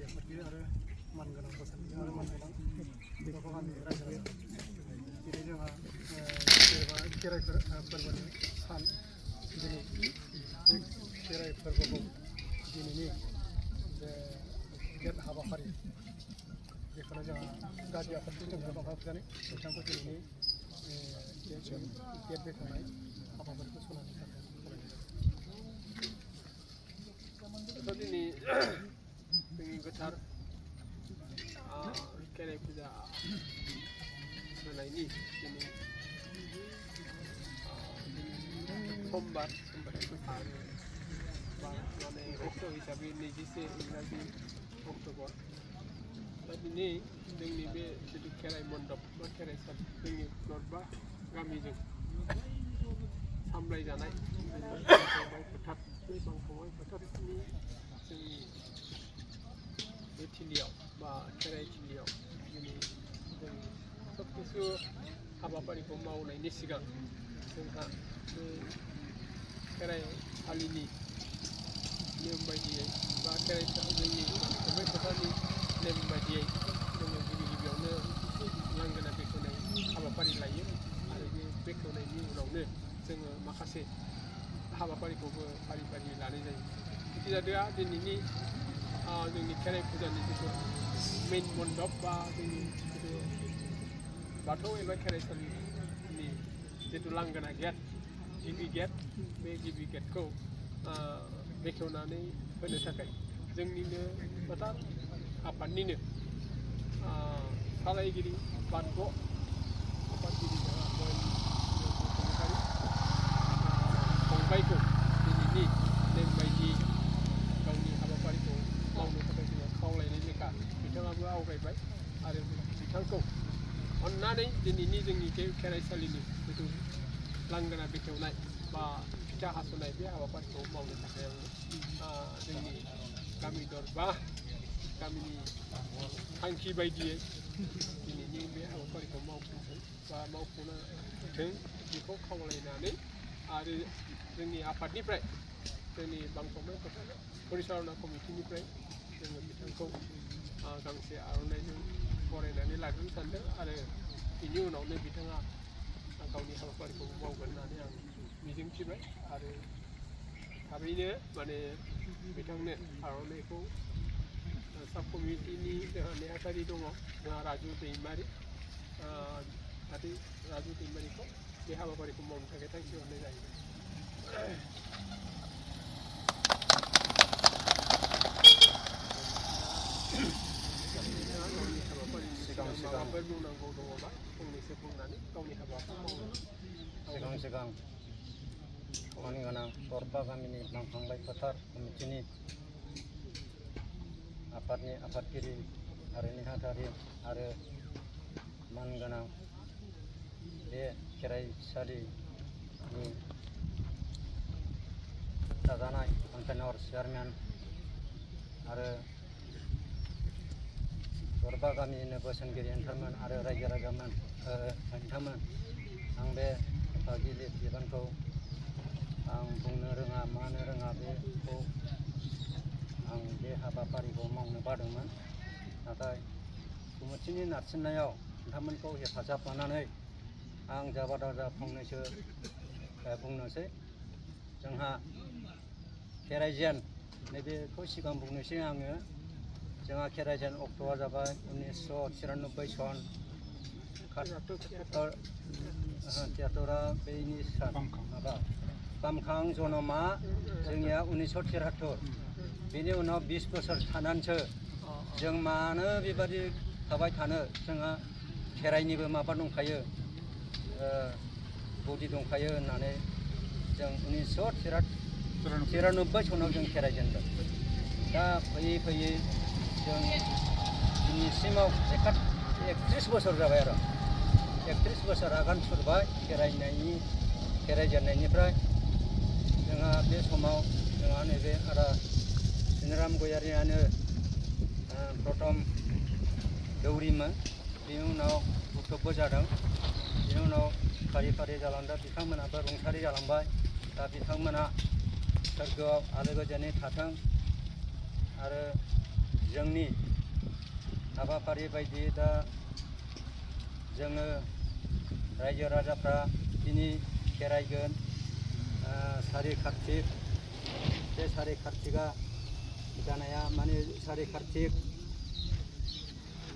आफादगिरि आरो मानगोनां बोसोनगिरि आरो मानगोनां बेखौ गामि रायजोआव दिनै जोंहा जेनेबा खेराइ फोरबोनि सान दिनै बे खेराइ फोरबोखौ दिनैनि जे गेट हाबाफारि बेखौनो जोंहा गाज्रि आफादगिरि जों बांखांबाय बिथांखौ दिनैनि गेट बेखेवनाय हाबाफारिखौ सोलोंनो थाखाय दिनै जोंनि गोथार खेराइ फुजा होनायनि दिनै समबार माने अक्ट' हिसाबै 21 इंराजि अक्ट'बर दा दिनै जोंनि बे जिथु खेराइ मण्डप बा खेराइसालि जोंनि दरबा गामिजों सामलायजानाय बांखांबाय फोथार बे बांखांबाय फोथारनि जोंनि बे थिलियाव बा खेराइ थिलियाव दिनै जों सब किसु हाबाफारिखौ मावनायनि सिगां जोंहा बे खेराइसालिनि नेम बायदियै बा जोंनि बांखांबाय फोथारनि नेम बायदियै जोङो गिबियावनो लांगोना बेखेवनाय हाबाफारि लायो आरो बे बेखेवनायनि उनावनो जोङो माखासे हाबाफारिखौबो फारि फारि लानाय जायो बिदि जादों दिनैनि जोंनि खेराइ फुजानि जिथु मेइन मण्डप बा जोंनि जिथु बाथौ एबा खेराइसालिनि जिथु लांगोना गेट गिबि गेट बे गिबि गेटखौ बेखेवनानै होनो थाखाय जोंनिनो फोथार आफादनिनो सालायगिरि बानग' आफादगिरि फंबायखौ दिनैनि नेम बायदि गावनि हाबाफारिखौ मावनो थाखाय जोङो खावलायनाय लेखा बिथाङाबो आवगायबाय आरो बिथांखौ अननानै दिनैनि जोंनि खेराइसालिनि जिथु लांगोना बेखेवनाय बा फिथा हास'नाय बे हाबाफारिखौ मावनो थाखाय आङो जोंनि गामि दरबा गामिनि थांखि बायदियै दिनैनि बे हाबाफारिखौ मावफुंथों बा मावफुंथों बेखौ खावलायनानै आरो जोंनि आफादनिफ्राय जोंनि बांखांबाय फोथार परिचालना कमिटिनिफ्राय जोङो बिथांखौ गांसे आर'नाइजों बरायनानै लाग्रोनो सानदों आरो बिनि उनावनो बिथाङा गावनि हाबाफारिखौ मावगोन होननानै आं मिजिंथिबाय आरो थाबैनो माने बिथांनो आर'नाइखौ साब कमिटिनि जोंहा नेहाथारि दङ जोंहा राजु दैमारि राजु दैमारिखौ बे हाबाफारिखौ मावनो थाखाय थांखि हरनाय जायो गावनि हाबाफारिनि सिगां माबाफोर बुंनांगौ दङबा फंनैसो बुंनानै गावनि हाबाखौ मावनो सिगां मानगोनां दरबा गामिनि बांखांबाय फोथार कमिटिनि आफादनि आफादगिरि आरो नेहाथारि आरो मानगोनां बे खेराइसालिनि दाजानाय कन्टेनर चेयारमेन आरो दरबा गामिनिनो बोसोनगिरि नोंथांमोन आरो रायजो राजामोन नोंथांमोन आं बे गिलिर बिबानखौ आं बुंनो रोङा मानो रोङा बेखौ आं बे हाबाफारिखौ मावनो बादोंमोन नाथाय कमिटिनि नारसिननायाव नोंथांमोनखौ हेफाजाब लानानै आं जाबा दाजा फंनैसो बुंनोसै जोंहा खेराइजेन नैबेखौ सिगां बुंनोसै आङो जोंहा खेराइजेन अक्ट'आ जाबाय 1993 सन तियात्तरा बेनि माबा बामखां जनमा जोंनिया 1973 बेनि उनाव 20 बोसोर थानानैसो जों मानो बेबादि थाबाय थानो जोंहा खेराइनिबो माबा दंखायो गुदि दंखायो होननानै जों 1993 सनाव जों खेराइजेनदों दा फैयै फैयै जों दिनैसिमाव 31 बोसोर जाबाय आरो 31 बोसोर आगान सुरबाय खेराइजेननायनिफ्राय जोंहा बे समाव जोंहा नैबे आदा सिनराम गयारियानो प्रथम दौरिमोन बेनि उनाव उद्धबबो जादों बेनि उनाव फारि फारि जालांदों बिथांमोनाबो रुंसारि जालांबाय दा बिथांमोना सोरगोआव आलो गोजोनै थाथों आरो जोंनि हाबाफारि बायदि दा जोङो रायजो राजाफ्रा दिनै खेराइगोन 4 कार्तिक बे 4 कार्तिकआ जानाया माने 4 कार्तिक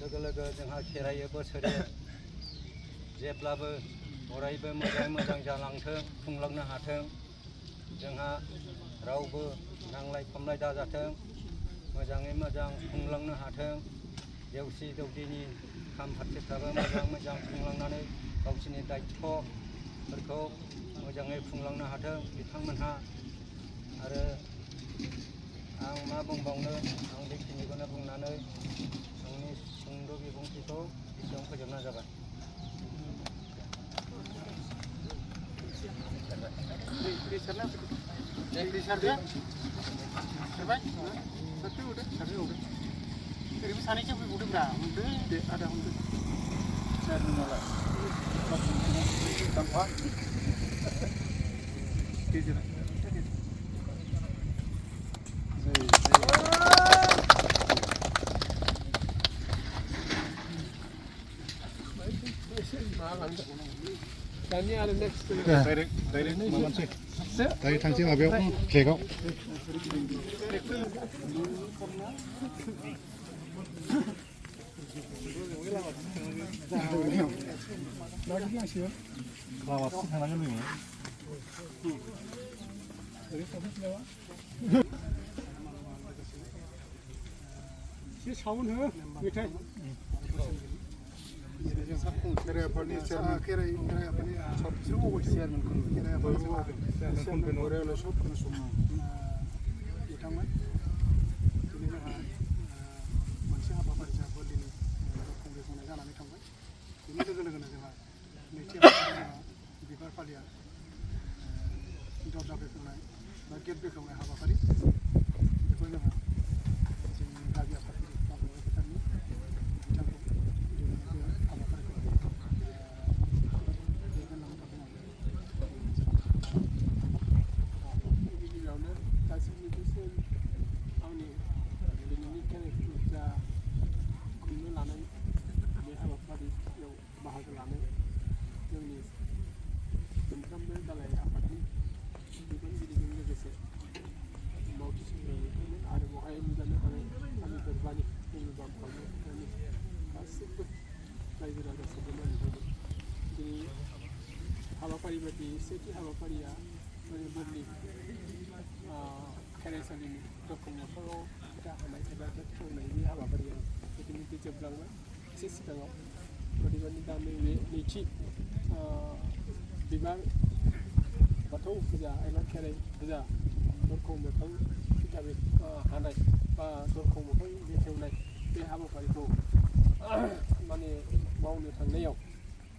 लोगो लोगो जोंहा खेराइयो बोसोरे जेब्लाबो अरायबो मोजाङै मोजां जालांथों खुंलांनो हाथों जोंहा रावबो नांलाय खमलाय दाजाथों मोजाङै मोजां खुंलांनो हाथों देवसि दौदिनि खाम फारसेफ्राबो मोजां खुंलांनानै गावसोरनि दायित्वफोरखौ मोजाङै खुंलांनो हाथों बिथांमोनहा आरो आं मा बुंबावनो आं बेखिनिखौनो बुंनानै आंनि सुंद' बिबुंथिखौ एसेयावनो फोजोबनाय जाबाय। ओरैबो सानैसो फैबावदोब्रा हमदो दे आदा हमदो नालाय दामफा गेजेराव दानिया आरो नेक्स्ट डाइरेक्ट माबानोसै डाइरेक्ट थांसै माबायाव केकआव लामासो थांनांगोन जोङो एसे साउन्ड हो मेथाइ खेराइ आफादनि खेराइ आफादनि सबसे चेयारमेनखौ खेराइ आफादनि बिथांमोन दिनै जोंहा मोनसे हाबाफारि जाबो दिनै बेखेवनाय जानानै थांबाय बेनि लोगो लोगोनो जोंहा नैथि हाबाफारि जोंहा बिबार फालिया दरजा बेखेवनाय बा गेट बेखेवनाय हाबाफारि बेखौ जोंहा जोंनि गागि आफादगिरि बामखंबाइ फोथारनि बिथांखौ दिनै बे हाबाफारिखौ दैदेनलांनो थाखाय गिबियावनो गासैनिबो आंनि दिनैनि खेराइ फुजा खुंनो लानाय बे हाबाफारियाव बाहागो लानाय जोंनि मोनफ्रोमबो दालाइ आफादनि बिबानगिरिजों लोगोसे मावथिसंग्रा बिथांमोन आरो बेवहाय नुजानो हानाय आंनि दरबानि जोंनि बामखंबाइ फोथारनि गासैबो रायजो राजा सोद्रोमाफोर दिनै हाबाफारि बायदि सेथि हाबाफारिया बोरलि खेराइसालिनि दरखं मोखाङाव फिथा होनाय एबा खेवनायनि हाबाफारिया जिथुनिखि जोबलांबाय एसे सिगाङाव अदेबानि दा नैबे नैथि बिबार बाथौ फुजा एबा खेराइ फुजा दरखं मोखां फिथा हानाय बा दरखं मोखां बेखेवनाय बे हाबाफारिखौ माने मावनो थांनायाव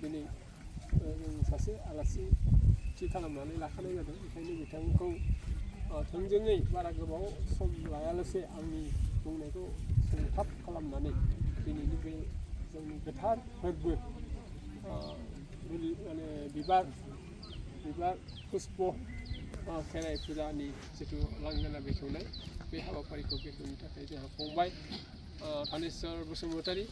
दिनै जों सासे आलासि थि खालामनानै लाखानाय जादों बेखायनो बिथांखौ थोंजोङै बारा गोबाव सम लायालासे आंनि बुंनायखौ सुंथाब खालामनानै दिनैनि बे जोंनि गोथार फोरबो माने बिबार पुष्प खेराइ फुजानि जिथु लांगोना बेखेवनाय बे हाबाफारिखौ बेखेवनो थाखाय जोंहा फंबाय थानेस्वर बसुमतारी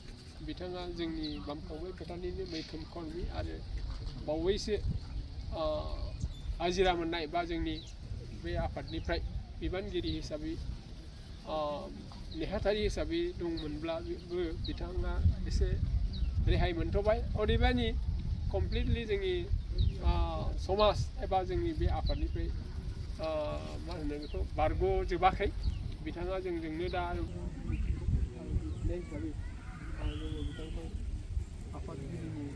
बिथाङा जोंनि बामखंबाइ फोथारनिनो मैखोम कर्मि आरो बावैसो आजिरा मोननाय बा जोंनि बे आफादनिफ्राय बिबानगिरि हिसाबै नेहाथारि हिसाबै दंमोनब्लाबो बिथाङा एसे रेहाय मोनथ'बाय अदेबानि कमप्लिटलि जोंनि समाज एबा जोंनि बे आफादनिफ्राय मा होनो बेखौ बारग'जोबाखै बिथाङा जोंजोंनो दा हिसाबै जोङो बिथांखौ आफादगिरिनि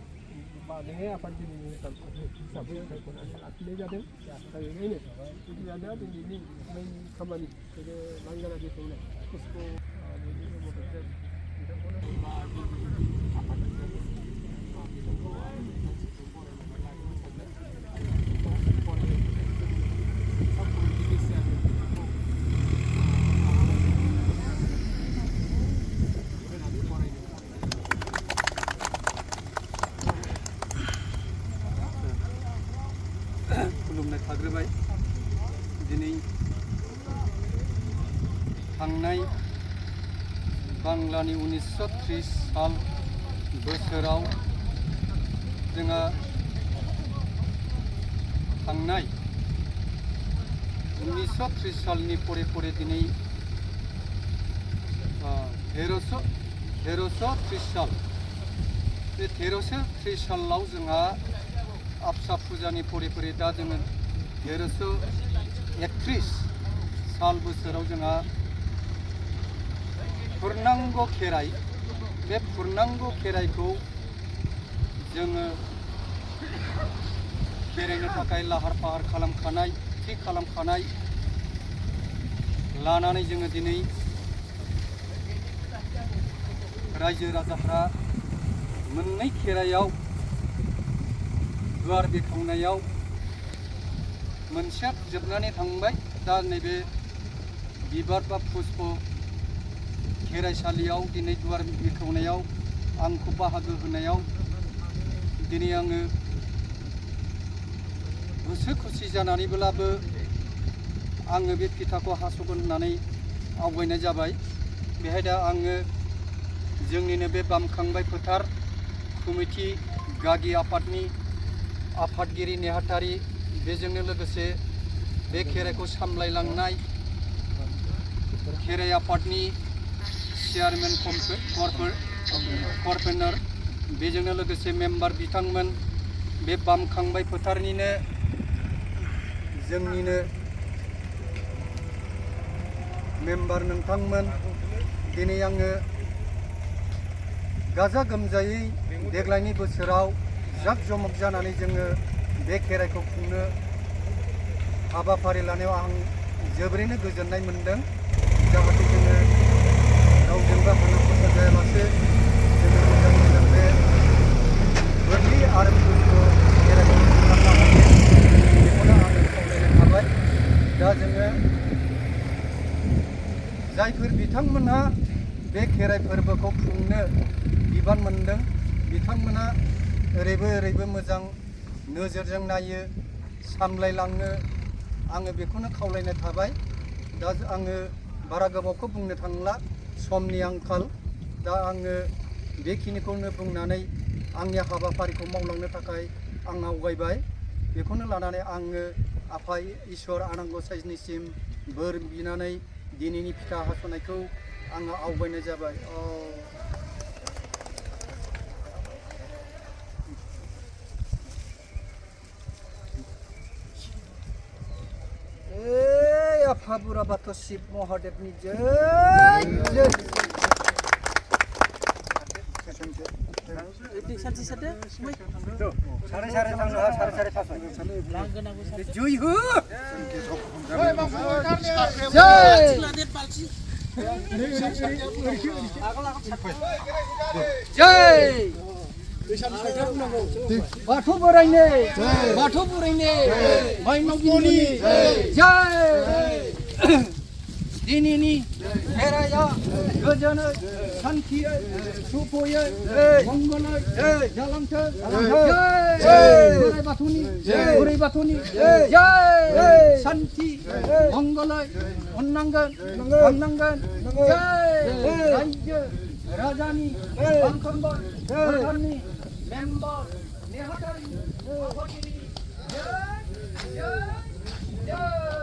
बा लेङाइ आफादगिरिनि हिसाबै सायख'नानै लाखिनाय जादों थारैनो बिदिनो दिनैनि मेन खामानि बे लांगोना बेखेवनाय पुष्प बेनिनो मददजों बिथांखौनो बा जोंनि आफादनिफ्राय बिथांखौ मानसिखौ बरायनानै लाखिनो सानदों खुलुमनाय थाग्रोबाय दिनै थांनाय बांलानि 1930 साल बोसोराव जोंहा थांनाय 1930 सालनि परे दिनै 1330 साल बे 1330 सालाव जोंहा आबसा फुजानि परे दा जोङो 1331 साल बोसोराव जोंहा पुर्णांग खेराइ बे पुर्णांग खेराइखौ जोङो खेराइनो थाखाय लाहार फाहार खालामखानाय थि खालामखानाय लानानै जोङो दिनै रायजो राजाफ्रा मोननै खेराइयाव गुवार बेखेवनायाव मोनसेया जोबनानै थांबाय दा नैबे बिबार बा पुष्प खेराइसालियाव दिनै गुवार बेखेवनायाव आंखौ बाहागो होनायाव दिनै आङो गोसो खुसि जानानैब्लाबो आङो बे फिथाखौ हास'गोन होननानै आवगायनाय जाबाय बेहाय दा आङो जोंनिनो बे बामखांबाय फोथार कमिटि गागि आफादनि आफादगिरि नेहाथारि बेजोंनो लोगोसे बे खेराइखौ सामलायलांनाय खेराइ आफादनि चेयारमेन कनभेनर बेजोंनो लोगोसे मेम्बार बिथांमोन बे बामखांबाय फोथारनिनो जोंनिनो मेम्बार नोंथांमोन दिनै आङो गाजा गोमजायै देग्लायनि बोसोराव जाक जमक जानानै जोङो बे खेराइखौ खुंनो हाबाफारि लानायाव आं जोबोरैनो गोजोननाय मोनदों जाहाथे जोङो रावजोंबो हाना खस्थ' जायालासे जोङो मोजां बे गोरलै आरो खस्थ' खेराइखौ खुंलांनो हायो बेखौनो आङो खावलायनाय थाबाय दा जोङो जायफोर बिथांमोनहा बे खेराइ फोरबोखौ खुंनो बिबान मोनदों बिथांमोना ओरैबो मोजां नोजोरजों नायो सामलायलाङो आङो बेखौनो खावलायनाय थाबाय दा आङो बारा गोबावखौ बुंनो थांला समनि आंखाल दा आङो बेखिनिखौनो बुंनानै आंनि हाबाफारिखौ मावलांनो थाखाय आं आवगायबाय बेखौनो लानानै आङो आफा इसोर आनान गसाइनिसिम बोर बिनानै दिनैनि फिथा हास'नायखौ आङो आवगायनाय जाबाय आफा बुरा बाथौ शिव महादेवनि जय जय सारे थांनो सारे जय हो जय बाथौ बोराइनो माइनावनि जय दिनैनि खेराइया गोजोनै सान्थियै सुखयै मंगलै जालांथों बोराइ बाथौनि जय सान्थि मंगलै अननांगोन थांनांगोन जय रायजो राजानि बामखांबाय फोथारनि मेम्बार नेहाथारि आफादगिरि जय जय जय